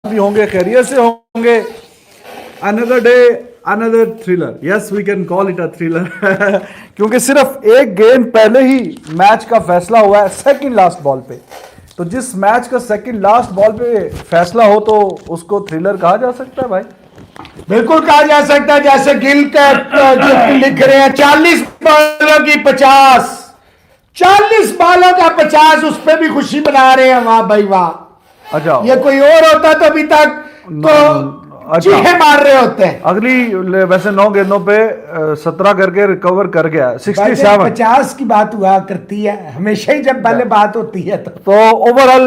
भी होंगे, खैरियत से होंगे। Another day another thriller, yes we can call it a thriller क्योंकि सिर्फ एक गेंद पहले ही मैच का फैसला हुआ है सेकंड लास्ट बॉल पे। तो जिस मैच का सेकंड लास्ट बॉल पे फैसला हो तो उसको थ्रिलर कहा जा सकता है भाई। बिल्कुल कहा जा सकता है। जैसे गिल का जो लिख रहे हैं 40 बॉलों की 50, 40 बॉलों का 50, उस पर भी खुशी मना रहे हैं। वाह भाई वाह। अच्छा, ये कोई और होता तो अभी तक तो चीखे मार रहे होते हैं। अगली वैसे 9 गेंदों पे 17 करके रिकवर कर गया, 67। 50 की बात हुआ करती है हमेशा ही जब पहले बात होती है तो ओवरऑल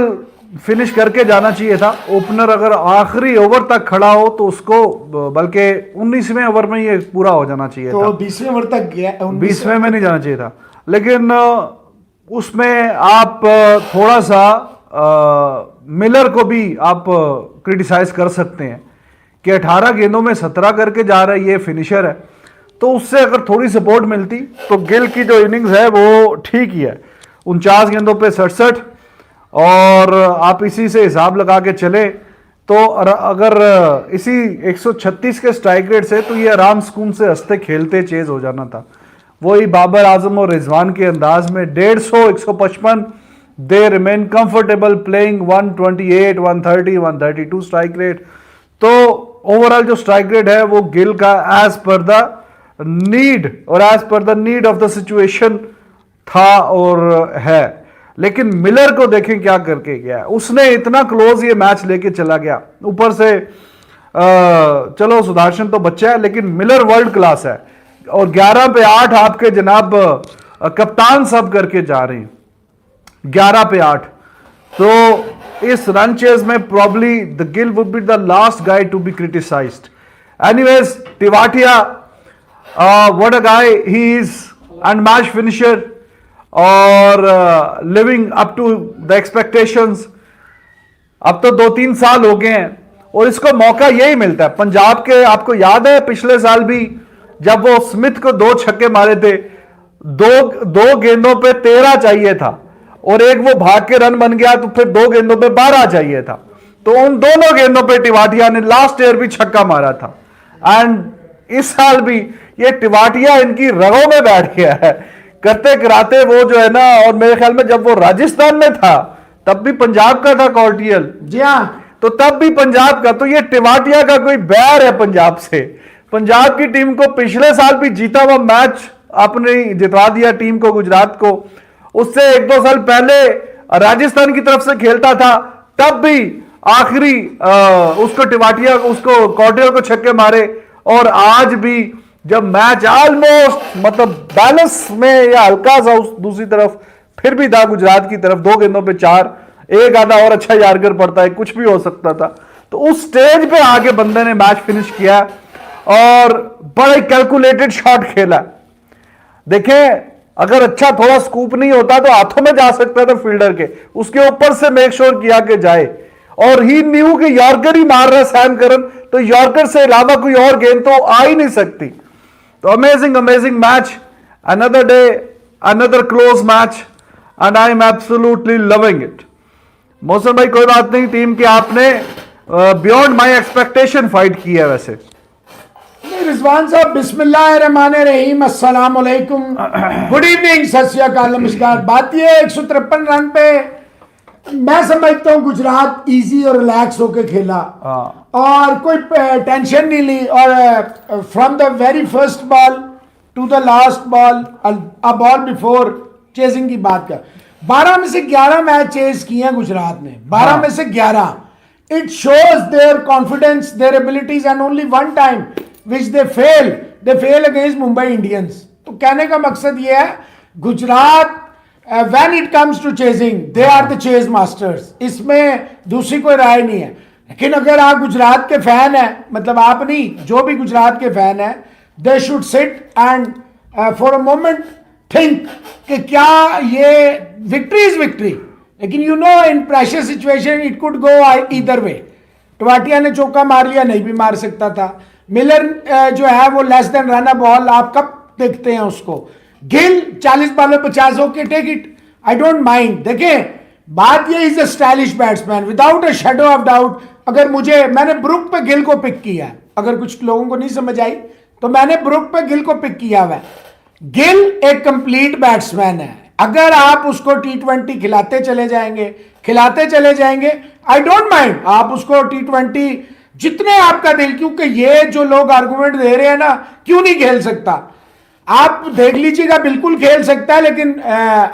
फिनिश करके जाना चाहिए था। ओपनर अगर आखिरी ओवर तक खड़ा हो तो उसको बल्कि 19वें ओवर में ये पूरा हो जाना चाहिए तो था। 20वें ओवर तक गया, 20वें में नहीं जाना चाहिए था। लेकिन उसमें आप थोड़ा सा मिलर को भी आप क्रिटिसाइज कर सकते हैं कि 18 गेंदों में 17 करके जा रहा है, ये फिनिशर है। तो उससे अगर थोड़ी सपोर्ट मिलती तो गिल की जो इनिंग्स है वो ठीक ही है। 49 गेंदों पे 67, और आप इसी से हिसाब लगा के चले तो अगर इसी 136 के स्ट्राइक रेट से तो ये आराम सुकून से हंसते खेलते चेज हो जाना था। वही बाबर आजम और रिजवान के अंदाज में 150, 155 they remain comfortable playing 128, 130, 132 strike rate. तो ओवरऑल जो स्ट्राइक रेट है वो गिल का एज पर द नीड और as per the need of the situation था और है। लेकिन मिलर को देखें क्या करके गया। उसने इतना क्लोज ये मैच लेके चला गया। ऊपर से चलो सुदर्शन तो बच्चा है लेकिन मिलर वर्ल्ड क्लास है, और 11 पे 8 आपके जनाब कप्तान सब करके जा रहे हैं। 11 पे 8 तो इस रन चेज में probably the Gill would be the last guy to be criticized. Anyways, Tewatia what a guy he is, and match finisher और living up to the expectations. अब तो 2-3 साल हो गए हैं और इसको मौका यही मिलता है। पंजाब के आपको याद है पिछले साल भी जब वो स्मिथ को 2 छक्के मारे थे, दो गेंदों पे 13 चाहिए था और एक वो भाग के रन बन गया, तो फिर 2 गेंदों पे 12 चाहिए था। तो उन दोनों गेंदों पे टिवाटिया ने लास्ट ईयर भी छक्का मारा था। एंड इस साल भी ये टिवाटिया इनकी रगों में बैठ गया है। करते कराते वो जो है ना, और मेरे ख्याल में जब वो राजस्थान में था तब भी पंजाब का था कॉर्टियल, जी हाँ, तो तब भी पंजाब का। तो ये टिवाटिया का कोई बैर है पंजाब से। पंजाब की टीम को पिछले साल भी जीता हुआ मैच आपने जितवा दिया टीम को, गुजरात को। उससे 1-2 साल पहले राजस्थान की तरफ से खेलता था, तब भी आखिरी उसको टिवाटिया उसको कॉर्टियल को छक्के मारे। और आज भी जब मैच ऑलमोस्ट मतलब बैलेंस में या हल्का सा उस दूसरी तरफ फिर भी था गुजरात की तरफ, 2 गेंदों पे 4, एक आधा और अच्छा यार्कर पड़ता है, कुछ भी हो सकता था। तो उस स्टेज पे आके बंदे ने मैच फिनिश किया और बड़ा कैलकुलेटेड शॉट खेला। देखें, अगर अच्छा थोड़ा स्कूप नहीं होता तो हाथों में जा सकता था फील्डर के, उसके ऊपर से मेक श्योर किया कि जाए। और ही न्यू कि यॉर्कर ही मार रहा है सैम करन, तो यॉर्कर से अलावा कोई और गेंद तो आ ही नहीं सकती। तो amazing amazing match, another day another close match, and I am absolutely loving it. मौसम भाई कोई बात नहीं, टीम की आपने बियॉन्ड माय एक्सपेक्टेशन फाइट की है। वैसे रिजवान साहब, बिस्मिल्लाहिर्रहमानिर्रहीम, अस्सलाम वालेकुम, गुड इवनिंग, सत श्री अकाल, नमस्कार। बात यह 153 रन पे मैं समझता हूँ गुजरात इजी और रिलैक्स होकर खेला और कोई टेंशन नहीं ली। और from the very first ball to the last ball, a ball before chasing की बात कर, 12 में से 11 मैच चेज किए हैं गुजरात ने, 12 में से 11। It shows there confidence, there abilities, and only one time which they fail against Mumbai Indians. तो कहने का मकसद ये है, Gujarat when it comes to chasing, they are the chase masters, इसमें दूसरी कोई राय नहीं है। लेकिन अगर आप गुजरात के फैन हैं, मतलब आप नहीं, जो भी गुजरात के फैन है, they should sit and for a moment think कि क्या ये victory is victory। लेकिन you know in pressure situation it could go either way। Tewatia ने चौका मार लिया, नहीं भी मार सकता था। मिलर जो है वो less than run a ball, आप कब देखते हैं उसको। गिल 40 बॉलों 50 हो के take it, I don't mind. देखें, बात ये is a stylish batsman without a shadow of doubt. अगर मैंने ब्रुक पे गिल को पिक किया है, अगर कुछ लोगों को नहीं समझ आई तो मैंने ब्रुक पे गिल को पिक किया हुआ है। गिल एक कंप्लीट बैट्समैन है, अगर आप उसको T20 खिलाते चले जाएंगे आई डोंट माइंड, आप उसको T20 जितने आपका दिल, क्योंकि ये जो लोग आर्गुमेंट दे रहे हैं ना क्यों नहीं खेल सकता, आप देख लीजिएगा बिल्कुल खेल सकता है। लेकिन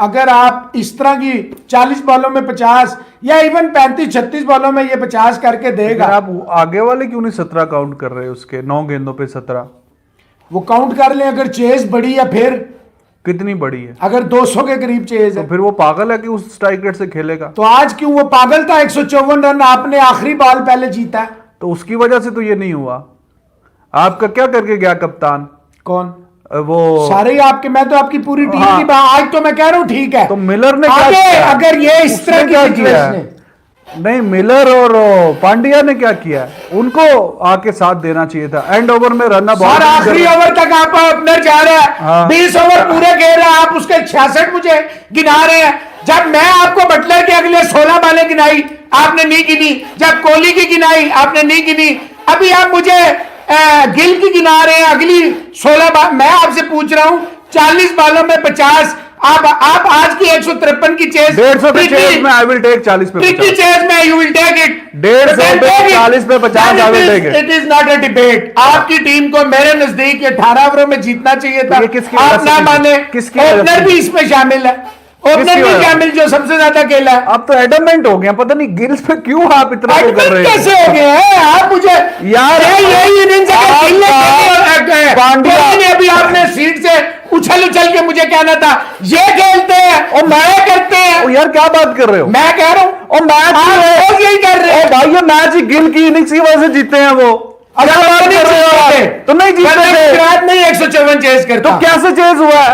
अगर आप इस तरह की 40 बॉलों में 50 या इवन 35-36 बॉलों में ये 50 करके देगा। आप आगे वाले क्यों नहीं 17 काउंट कर रहे उसके 9 गेंदों पे 17? वो काउंट कर ले, अगर चेज बड़ी है फिर कितनी बड़ी है? अगर 200 के करीब चेज है तो फिर वो पागल है कि उस स्ट्राइक रेट से खेलेगा? तो आज क्यों वो पागल था? 154 रन आपने आखिरी बॉल पहले जीता है, तो उसकी वजह से तो ये नहीं हुआ। आपका क्या करके गया कप्तान? कौन? वो सारे ही आपके, मैं तो आपकी पूरी टीम की बात, आज तो मैं कह रहा हूं ठीक है। तो मिलर ने क्या आगे किया? अगर ये इस उसने तरह की क्या किया? सिचुएशन है, नहीं, मिलर और पांड्या ने क्या किया? उनको आके साथ देना चाहिए था। एंड ओवर में रन सर आखिरी ओवर तक आप ओपनर जा रहे हैं, हाँ। 20 ओवर पूरे खेल रहे हैं, आप उसके 66 मुझे गिना रहे हैं। जब मैं आपको बटलर के अगले 16 बालें गिनाई आपने नहीं गिनी, जब कोहली की गिनाई आपने नहीं गिनी, अभी आप मुझे गिल की गिना रहे हैं अगली 16 बाल। मैं आपसे पूछ रहा हूं 40 बालों में 50, आप आज की 153 की चेज 150 पे चेज में आई विल टेक 40 पे 50 चेज में यू विल टेक इट 150 पे 40 पे 50 I will take it. It is not a debate. आपकी टीम को मेरे नजदीक 18 ओवरों में जीतना चाहिए था। तो ये किसकी आप वजह ना से? माने, किसकी वजह ओपनर से? भी इसमें शामिल है, ओपनर किसकी भी वजह? शामिल जो सबसे ज्यादा खेला है। आप तो एडमेंट हो गए, पता नहीं गिल्स पे क्यों आप इतना वो कर रहे कैसे हैं हो गए हैं आप? मुझे यार, यही इनिंग्स पांड्या अभी आपने सीट से उछल के मुझे कहना था ये खेलते हैं और मैं करते हैं। ओ यार क्या बात कर रहे हो? मैं कह रहा हूं और मैच आप रोज यही कर रहे हैं। भाई ये मैच ही गिल की इनिंग्स की वजह से जीते हैं वो। क्या बात कर रहे हो आप? तो नहीं जीते थे गुजरात नहीं 154 चेस करता। तो कैसे चेज हुआ है?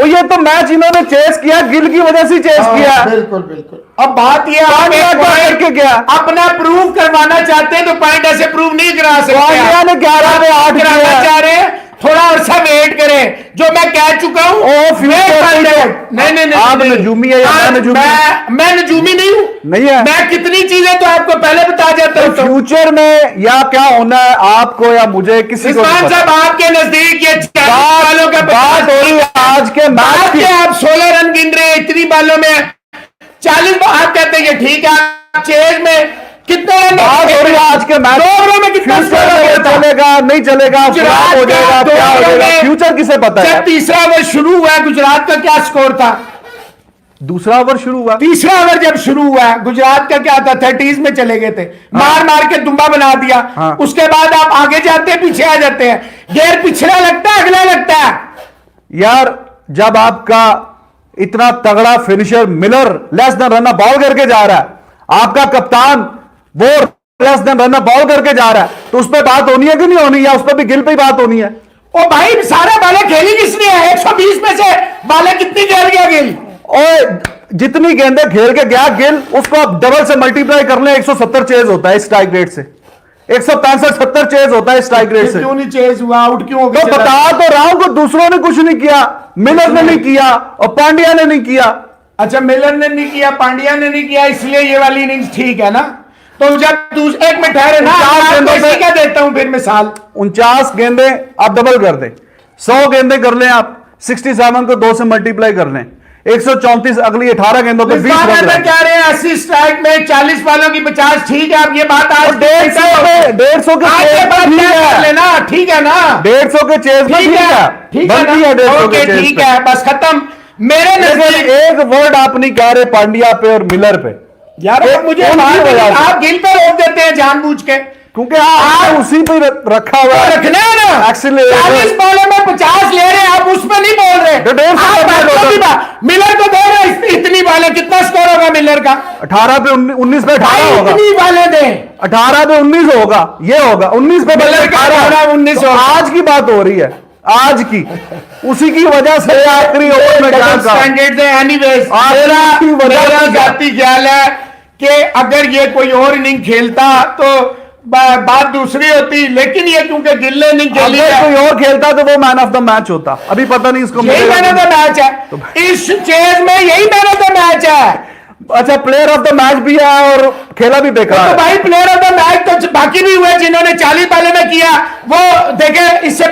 और ये तो मैच इन्होंने चेस किया, गिल की वजह से चेस किया। बिल्कुल बिल्कुल। अब बात ये पांड्या क्या करके गया? अपना प्रूव करवाना चाहते हैं तो पॉइंट ऐसे प्रूव नहीं करा सकते। पांड्या ने 11 पे 8 कराना किया। चाह रहे हैं, थोड़ा अरसा वेट करें। जो मैं कह चुका हूं नहीं आप नजूमी है या मैं नजूमी? मैं नजूमी नहीं हूं। नहीं है। मैं कितनी चीजें तो आपको पहले बता जाता हूं। फ्यूचर में या क्या होना है आपको या मुझे किसी को रिजवान साहब आपके नजदीक ये 40 बालों का बात हो रही है आज के मैच की। आप 16 रन गिन रहे हैं इतनी बालों में 40 आप कहते हैं ठीक है। चेज में कितने रन बात हो रही है आज के मैच में कितना फ्यूचर में चलेगा नहीं चलेगा, खराब हो जाएगा, क्या हो जाएगा, फ्यूचर किसे पता है? जब तीसरा ओवर शुरू हुआ गुजरात का क्या स्कोर था? दूसरा ओवर शुरू हुआ, तीसरा ओवर जब शुरू हुआ गुजरात का क्या था? 30s में चले गए थे, मार के दुम्बा बना दिया। हाँ। उसके बाद आप आगे जाते हैं पीछे आ जाते हैं, गेर पिछड़ा लगता है अगला लगता है। यार जब आपका इतना तगड़ा finisher Miller less than run ball करके जा रहा है, आपका कप्तान वो लेस देन रन बॉल करके जा रहा है, तो उस पर बात होनी है कि नहीं होनी, या उस पर भी गिल पे ही बात होनी है? ओ भाई सारा बाले खेली किसने है? 120 में से बाले कितनी खेल गया गिल? और जितनी गेंदें खेल के गया गिल, उसको आप डबल से मल्टीप्लाई कर ले, 170 चेज होता है स्ट्राइक रेट से, 165-70 चेज होता है स्ट्राइक रेट से। क्यों नहीं चेज हुआ? आउट क्यों हो तो गया? बता तो रहा हूं कि दूसरों ने कुछ नहीं किया, मिलर ने नहीं किया और पांड्या ने नहीं किया। अच्छा मिलर ने नहीं किया, पांड्या ने नहीं किया, इसलिए ये वाली इनिंग्स ठीक है ना? तो जब एक में ठहरे ना, क्या देता हूं फिर मिसाल 49 गेंदें आप डबल कर दें, 100 गेंदें कर लें आप, 67 को 2 से मल्टीप्लाई कर लें, 134 अगली 18 गेंदों पे 20 रन कह रहे हैं 80 स्ट्राइक में 40 बालों की 50। ठीक है, आप ये बात आज 150 के लेना, ठीक है ना? 150 के चेज में ठीक है, ठीक है, ठीक है, बस खत्म। मेरे नजर एक वर्ड आप नहीं कह रहे पांड्या पे और मिलर पे यार। मुझे आप गिल पे रोक देते हैं जानबूझ के, क्योंकि आप उसी पे रखा हुआ है, रखना है ना। 40 बॉलों में 50 ले रहे हैं, आप उस पर नहीं बोल रहे। मिलर को दे रहे इतनी बालें, कितना स्कोर होगा मिलर का? 18 पे 19 पे 18 होगा, इतनी बालें दें, 18 पे 19 होगा, ये होगा 19 पे मिलर का 18-19 होगा। आज की बात हो रही है, आज की, उसी की वजह से आखिरी ओवर में स्टैंडर्ड है। एनीवेज मेरा जाती ख्याल है कि अगर ये कोई और इनिंग खेलता तो बात दूसरी होती, लेकिन ये क्योंकि गिल ने नहीं खेली है, कोई और खेलता तो वो मैन ऑफ द मैच होता। अभी पता नहीं इसको यही मैन ऑफ द मैच है, इस चेज में यही मैन ऑफ द मैच है। अच्छा, प्लेयर ऑफ द मैच भी है और खेला भी बेकार तो है। भाई प्लेयर ऑफ द मैच तो बाकी भी हुए जिन्होंने 40 बालों में किया, वो देखे इससे